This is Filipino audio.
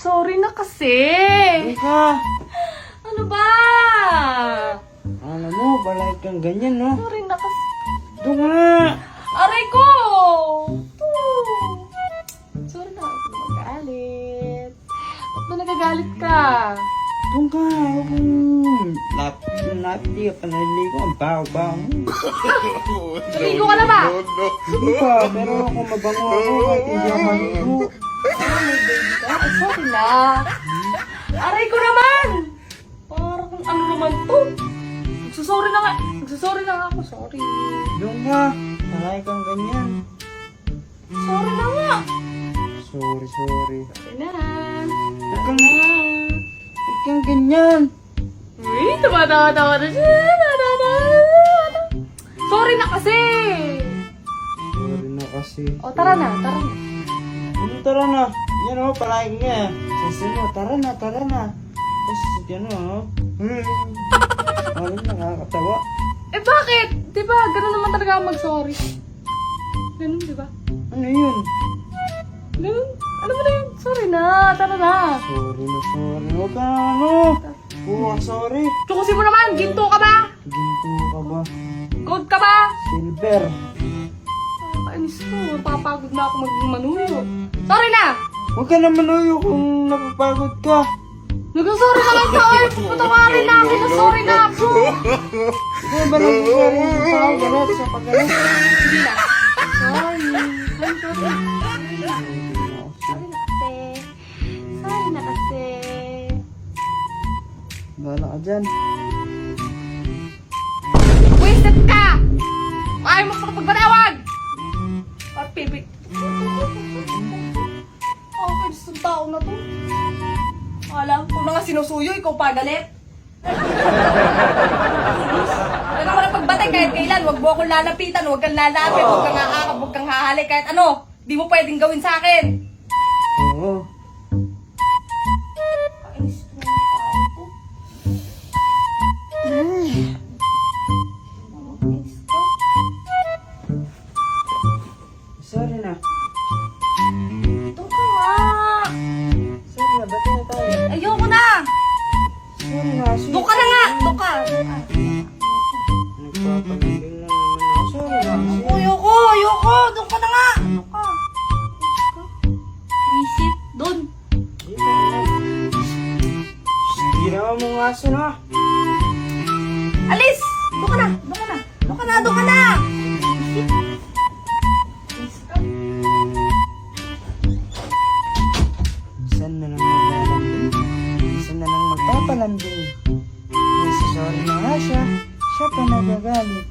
Sorry na kasi. Ika, Ano ba? ano mo, balay kang ganyan, no? Sorry na kasi. Doon ka na. Aray ko! Sorry na, huwag ka na magalit. Ba't na nagagalit ka? Doon ka. Huwag di ka pa naliligo. Ang baho-baho mo. Naligo ka na ba? Hindi pa, pero ako mabango ako kahit hindi ako maligo. Ay, sorry na. Aray ko naman! Parang kung ano naman to. Magsasorry na nga. Magsasorry na nga ako. Sorry. Doon ka. Balay kang ganyan. Sorry na nga. Sorry. Sorry na. Huwag kang ganyan. Uy, tumatawa-tawa na siya. Sorry na kasi. Sorry na kasi. O, tara na. Tara na. Tara na. Yan o, palagi nga. Sabi mo, tara na. Tapos, yan o. Alam, nakakatawa. Eh, bakit? Diba, ganun naman talaga ako mag-sorry. Ganun, diba? Ano yun? Ganun. Ano ba na yun? Sorry na. Tara na. Sorry. Huwag ka na, ano. Sorry. Tsukusin mo naman. Ginto ka ba? Ginto ka ba? Gold ka ba? Silver. Kainis ko. Papagod na ako magmanuyo. Sorry na. Huwag ka naman uyo kung napapagod ka. Nag-sorry na lang tayo. Patawarin namin na sorry na ako. Kaya ba nagsasabi yung tao galit sa pagalit? Hindi na. Sorry. I'm sorry. Sorry na kasi. Bahala ka dyan. Wasted ka! Ayaw mo sa kapagbanawag! Pipit. Okay, gusto ng tao na to. Alam, kung na nga sinusuyo, ikaw pa galit. Huwag ka na pagbatay kahit kailan. Huwag mo akong lalapitan, huwag kang lalapit, huwag kang aakap, huwag kang hahalik, kahit ano. Di mo pwedeng gawin sa akin. Oo. Kainis ko ng tao to. Kainis ko. Sorry na. Ito ka nga. Sorry na, ba't na tayo? Ayoko na. Sorry na, sweet. Doon ka na nga. Doon ka. Nagpapalaging na naman ako. Sorry na, sweet. Ayoko. Doon ka na nga. Doon ka. Visit. Doon. Ginawa mo nga aso na. Alis. Doon ka na. Isa na lang maglalambing. Isa na lang magpapalambing. Nasa sorry na nga siya. Siya pa nagagalit.